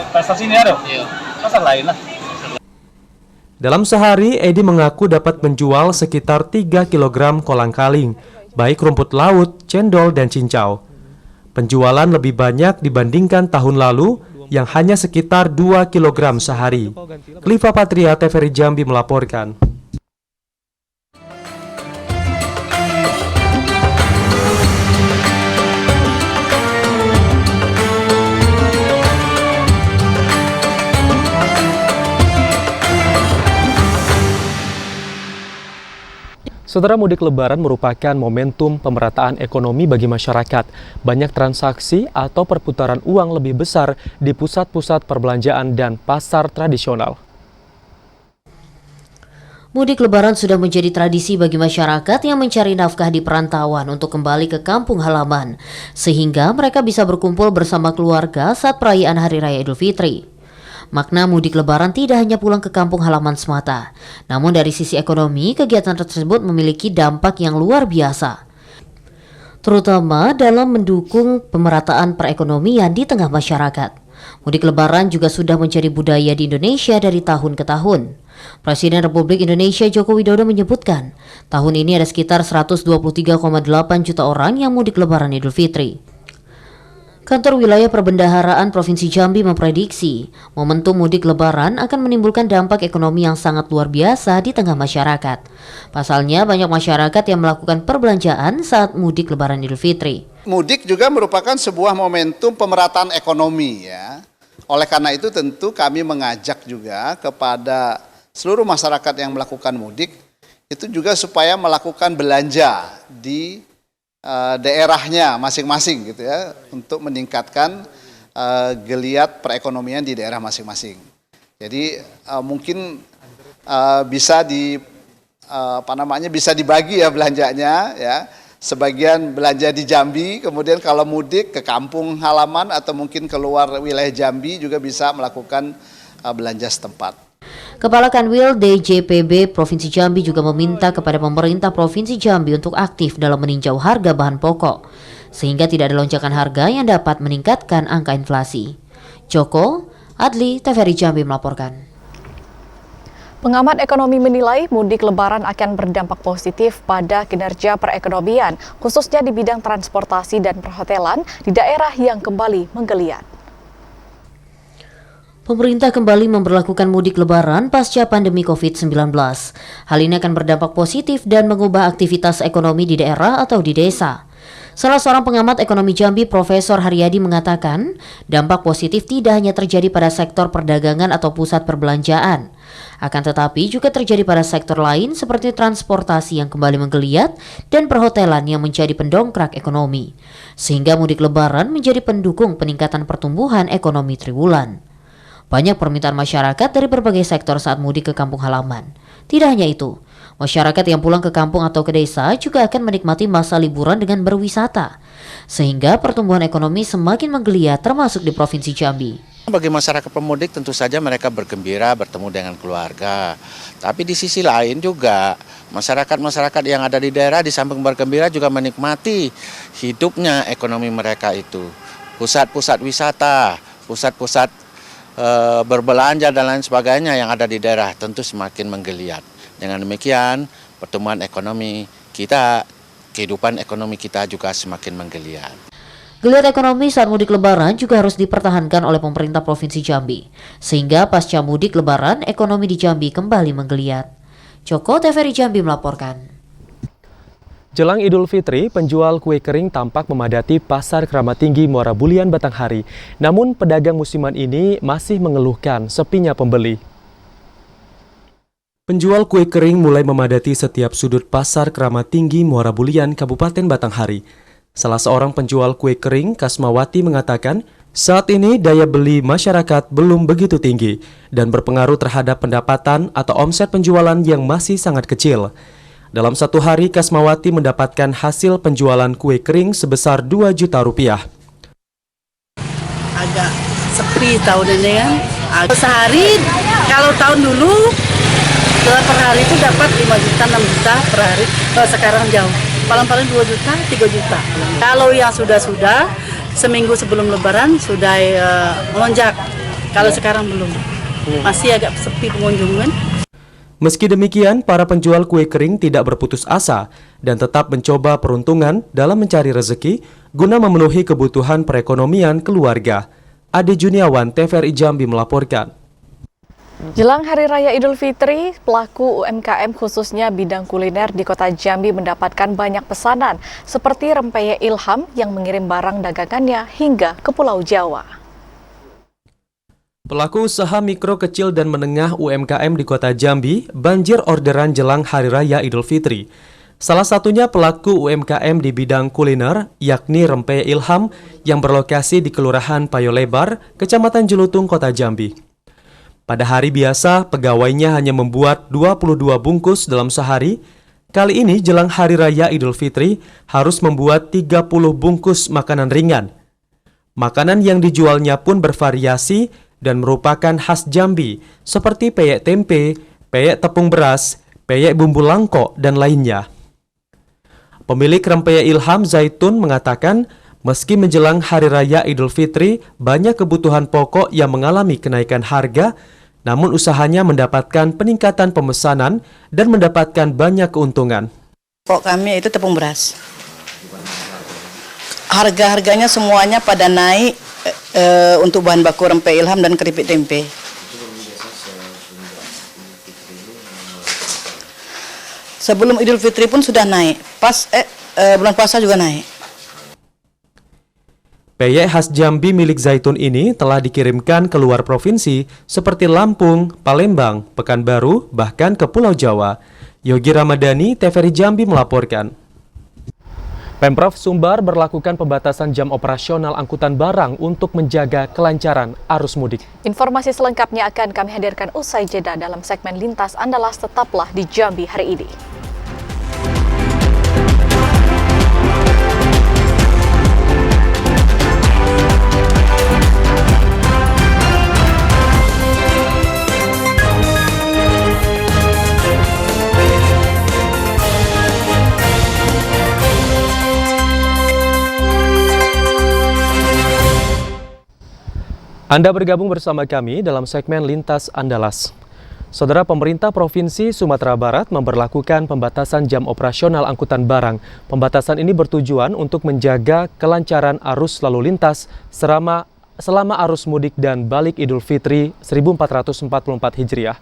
Pasar sini ada? Iya. Pasar lain lah. Dalam sehari, Edi mengaku dapat menjual sekitar 3 kg kolang-kaling, baik rumput laut, cendol, dan cincau. Penjualan lebih banyak dibandingkan tahun lalu yang hanya sekitar 2 kg sehari. Kliva Patria, TVRI Jambi melaporkan. Saudara, mudik lebaran merupakan momentum pemerataan ekonomi bagi masyarakat. Banyak transaksi atau perputaran uang lebih besar di pusat-pusat perbelanjaan dan pasar tradisional. Mudik Lebaran sudah menjadi tradisi bagi masyarakat yang mencari nafkah di perantauan untuk kembali ke kampung halaman, sehingga mereka bisa berkumpul bersama keluarga saat perayaan Hari Raya Idul Fitri. Makna mudik Lebaran tidak hanya pulang ke kampung halaman semata, namun dari sisi ekonomi, kegiatan tersebut memiliki dampak yang luar biasa, terutama dalam mendukung pemerataan perekonomian di tengah masyarakat. Mudik Lebaran juga sudah menjadi budaya di Indonesia dari tahun ke tahun. Presiden Republik Indonesia Joko Widodo menyebutkan, tahun ini ada sekitar 123,8 juta orang yang mudik Lebaran Idul Fitri. Kantor Wilayah Perbendaharaan Provinsi Jambi memprediksi, momentum mudik Lebaran akan menimbulkan dampak ekonomi yang sangat luar biasa di tengah masyarakat. Pasalnya, banyak masyarakat yang melakukan perbelanjaan saat mudik Lebaran Idul Fitri. Mudik juga merupakan sebuah momentum pemerataan ekonomi ya. Oleh karena itu tentu kami mengajak juga kepada seluruh masyarakat yang melakukan mudik itu juga supaya melakukan belanja di daerahnya masing-masing gitu ya, untuk meningkatkan geliat perekonomian di daerah masing-masing. Jadi mungkin bisa bisa dibagi ya belanjanya ya. Sebagian belanja di Jambi, kemudian kalau mudik ke kampung halaman atau mungkin keluar wilayah Jambi juga bisa melakukan belanja setempat. Kepala Kanwil DJPB Provinsi Jambi juga meminta kepada pemerintah Provinsi Jambi untuk aktif dalam meninjau harga bahan pokok, sehingga tidak ada lonjakan harga yang dapat meningkatkan angka inflasi. Joko Adli, TVRI Jambi melaporkan. Pengamat ekonomi menilai mudik Lebaran akan berdampak positif pada kinerja perekonomian, khususnya di bidang transportasi dan perhotelan di daerah yang kembali menggeliat. Pemerintah kembali memberlakukan mudik Lebaran pasca pandemi COVID-19. Hal ini akan berdampak positif dan mengubah aktivitas ekonomi di daerah atau di desa. Salah seorang pengamat ekonomi Jambi, Profesor Haryadi, mengatakan dampak positif tidak hanya terjadi pada sektor perdagangan atau pusat perbelanjaan, akan tetapi juga terjadi pada sektor lain seperti transportasi yang kembali menggeliat dan perhotelan yang menjadi pendongkrak ekonomi, sehingga mudik Lebaran menjadi pendukung peningkatan pertumbuhan ekonomi triwulan. Banyak permintaan masyarakat dari berbagai sektor saat mudik ke kampung halaman. Tidak hanya itu, masyarakat yang pulang ke kampung atau ke desa juga akan menikmati masa liburan dengan berwisata, sehingga pertumbuhan ekonomi semakin menggeliat termasuk di Provinsi Jambi. Bagi masyarakat pemudik tentu saja mereka bergembira bertemu dengan keluarga. Tapi di sisi lain juga masyarakat-masyarakat yang ada di daerah di samping bergembira juga menikmati hidupnya ekonomi mereka itu. Pusat-pusat wisata, pusat-pusat berbelanja dan lain sebagainya yang ada di daerah tentu semakin menggeliat. Dengan demikian pertumbuhan ekonomi kita, kehidupan ekonomi kita juga semakin menggeliat. Geliat ekonomi saat mudik Lebaran juga harus dipertahankan oleh pemerintah Provinsi Jambi, sehingga pasca mudik Lebaran ekonomi di Jambi kembali menggeliat. Joko, TVRI Jambi melaporkan. Jelang Idul Fitri, penjual kue kering tampak memadati Pasar Kramat Tinggi Muara Bulian Batanghari. Namun pedagang musiman ini masih mengeluhkan sepinya pembeli. Penjual kue kering mulai memadati setiap sudut Pasar Kramat Tinggi Muara Bulian, Kabupaten Batanghari. Salah seorang penjual kue kering, Kasmawati, mengatakan saat ini daya beli masyarakat belum begitu tinggi dan berpengaruh terhadap pendapatan atau omset penjualan yang masih sangat kecil. Dalam satu hari, Kasmawati mendapatkan hasil penjualan kue kering sebesar 2 juta rupiah. Agak sepi tahun ini kan. Sehari, kalau tahun dulu per hari itu dapat 5 juta, 6 juta per hari. Kalau sekarang jauh, paling-paling 2 juta, 3 juta. Kalau yang sudah seminggu sebelum Lebaran sudah melonjak. Kalau sekarang belum, masih agak sepi pengunjung kan. Meski demikian, para penjual kue kering tidak berputus asa dan tetap mencoba peruntungan dalam mencari rezeki guna memenuhi kebutuhan perekonomian keluarga. Ade Juniawan, TVRI Jambi melaporkan. Jelang Hari Raya Idul Fitri, pelaku UMKM khususnya bidang kuliner di Kota Jambi mendapatkan banyak pesanan seperti Rempeyek Ilham yang mengirim barang dagangannya hingga ke Pulau Jawa. Pelaku usaha mikro, kecil, dan menengah UMKM di Kota Jambi banjir orderan jelang Hari Raya Idul Fitri. Salah satunya pelaku UMKM di bidang kuliner, yakni Rempeyek Ilham yang berlokasi di Kelurahan Payolebar, Kecamatan Jelutung, Kota Jambi. Pada hari biasa, pegawainya hanya membuat 22 bungkus dalam sehari. Kali ini jelang Hari Raya Idul Fitri harus membuat 30 bungkus makanan ringan. Makanan yang dijualnya pun bervariasi dan merupakan khas Jambi, seperti peyek tempe, peyek tepung beras, peyek bumbu langko, dan lainnya. Pemilik rempeyek Ilham Zaitun mengatakan, meski menjelang Hari Raya Idul Fitri, banyak kebutuhan pokok yang mengalami kenaikan harga, namun usahanya mendapatkan peningkatan pemesanan dan mendapatkan banyak keuntungan. Pokok kami itu tepung beras. Harga-harganya semuanya pada naik untuk bahan baku rempeyek Ilham dan keripik tempe. Sebelum Idul Fitri pun sudah naik. Bulan puasa juga naik. Peyek khas Jambi milik Zaitun ini telah dikirimkan ke luar provinsi seperti Lampung, Palembang, Pekanbaru, bahkan ke Pulau Jawa. Yogi Ramadhani, TVRI Jambi melaporkan. Pemprov Sumbar berlakukan pembatasan jam operasional angkutan barang untuk menjaga kelancaran arus mudik. Informasi selengkapnya akan kami hadirkan usai jeda dalam segmen Lintas Andalas. Tetaplah di Jambi hari ini. Anda bergabung bersama kami dalam segmen Lintas Andalas. Saudara, pemerintah Provinsi Sumatera Barat memberlakukan pembatasan jam operasional angkutan barang. Pembatasan ini bertujuan untuk menjaga kelancaran arus lalu lintas selama arus mudik dan balik Idul Fitri 1444 Hijriah.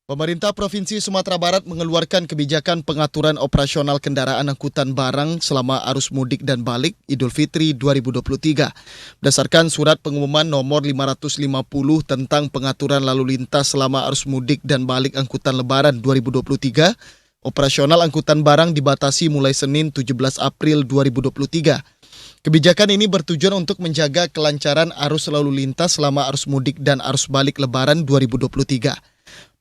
Pemerintah Provinsi Sumatera Barat mengeluarkan kebijakan pengaturan operasional kendaraan angkutan barang selama arus mudik dan balik Idul Fitri 2023. Berdasarkan surat pengumuman nomor 550 tentang pengaturan lalu lintas selama arus mudik dan balik angkutan Lebaran 2023, operasional angkutan barang dibatasi mulai Senin 17 April 2023. Kebijakan ini bertujuan untuk menjaga kelancaran arus lalu lintas selama arus mudik dan arus balik Lebaran 2023.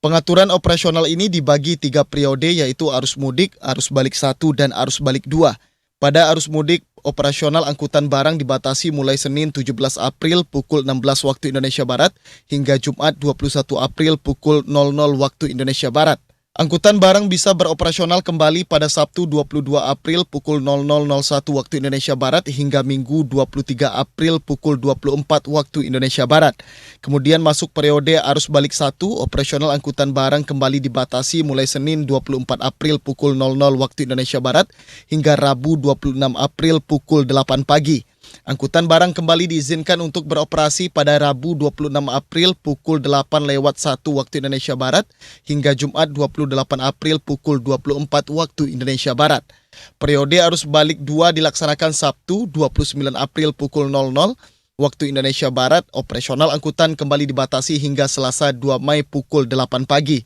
Pengaturan operasional ini dibagi 3 periode, yaitu arus mudik, arus balik 1, dan arus balik 2. Pada arus mudik, operasional angkutan barang dibatasi mulai Senin 17 April pukul 16 waktu Indonesia Barat hingga Jumat 21 April pukul 00 waktu Indonesia Barat. Angkutan barang bisa beroperasional kembali pada Sabtu 22 April pukul 00.01 waktu Indonesia Barat hingga Minggu 23 April pukul 24 waktu Indonesia Barat. Kemudian masuk periode arus balik 1, operasional angkutan barang kembali dibatasi mulai Senin 24 April pukul 00 waktu Indonesia Barat hingga Rabu 26 April pukul 8 pagi. Angkutan barang kembali diizinkan untuk beroperasi pada Rabu 26 April pukul 8:01 waktu Indonesia Barat hingga Jumat 28 April pukul 24 waktu Indonesia Barat. Periode arus balik 2 dilaksanakan Sabtu 29 April pukul 00 waktu Indonesia Barat. Operasional angkutan kembali dibatasi hingga Selasa 2 Mei pukul 8 pagi.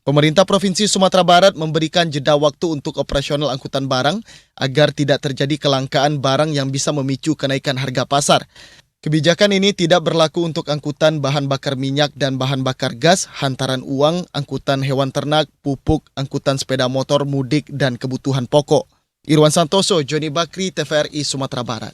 Pemerintah Provinsi Sumatera Barat memberikan jeda waktu untuk operasional angkutan barang agar tidak terjadi kelangkaan barang yang bisa memicu kenaikan harga pasar. Kebijakan ini tidak berlaku untuk angkutan bahan bakar minyak dan bahan bakar gas, hantaran uang, angkutan hewan ternak, pupuk, angkutan sepeda motor, mudik, dan kebutuhan pokok. Irwan Santoso, Joni Bakri, TVRI Sumatera Barat.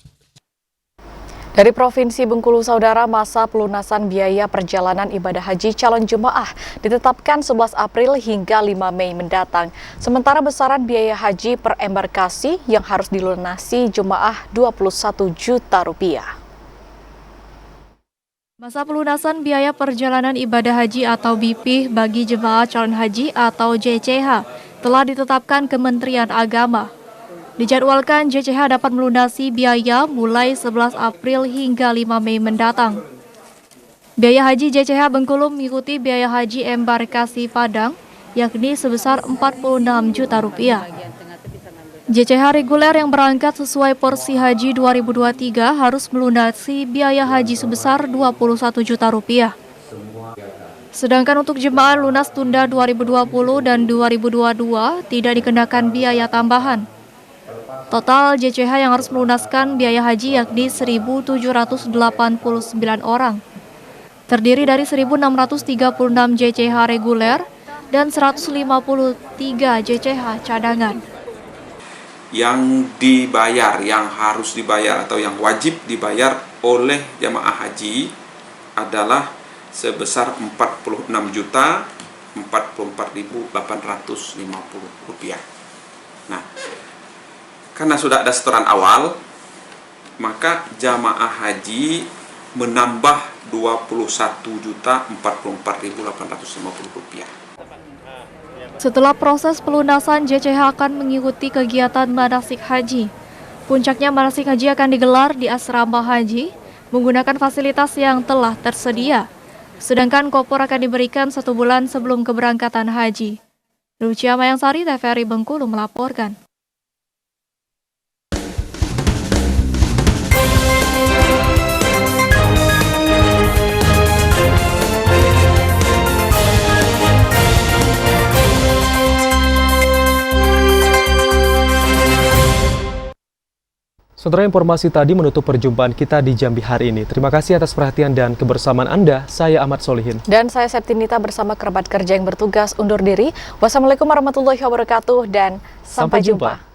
Dari Provinsi Bengkulu, Saudara, masa pelunasan biaya perjalanan ibadah haji calon jemaah ditetapkan 11 April hingga 5 Mei mendatang. Sementara besaran biaya haji per embarkasi yang harus dilunasi jemaah Rp21 juta. Masa pelunasan biaya perjalanan ibadah haji atau BPIH bagi jemaah calon haji atau JCH telah ditetapkan Kementerian Agama. Dijadwalkan JCH dapat melunasi biaya mulai 11 April hingga 5 Mei mendatang. Biaya haji JCH Bengkulu mengikuti biaya haji embarkasi Padang, yakni sebesar Rp46 juta. JCH reguler yang berangkat sesuai porsi haji 2023 harus melunasi biaya haji sebesar Rp21 juta. Sedangkan untuk jemaah lunas tunda 2020 dan 2022 tidak dikenakan biaya tambahan. Total JCH yang harus melunaskan biaya haji yakni 1.789 orang. terdiri dari 1.636 JCH reguler dan 153 JCH cadangan. Yang dibayar, yang harus dibayar atau yang wajib dibayar oleh jamaah haji adalah sebesar Rp44.850. Nah, karena sudah ada setoran awal, maka jamaah haji menambah Rp21.044.850. Setelah proses pelunasan, JCH akan mengikuti kegiatan manasik haji. Puncaknya manasik haji akan digelar di asrama haji menggunakan fasilitas yang telah tersedia. Sedangkan kopor akan diberikan 1 bulan sebelum keberangkatan haji. Lucia Mayangsari, TVRI Bengkulu melaporkan. Saudara, informasi tadi menutup perjumpaan kita di Jambi hari ini. Terima kasih atas perhatian dan kebersamaan Anda. Saya Ahmad Solihin. Dan saya Septinita bersama kerabat kerja yang bertugas undur diri. Wassalamualaikum warahmatullahi wabarakatuh dan sampai jumpa.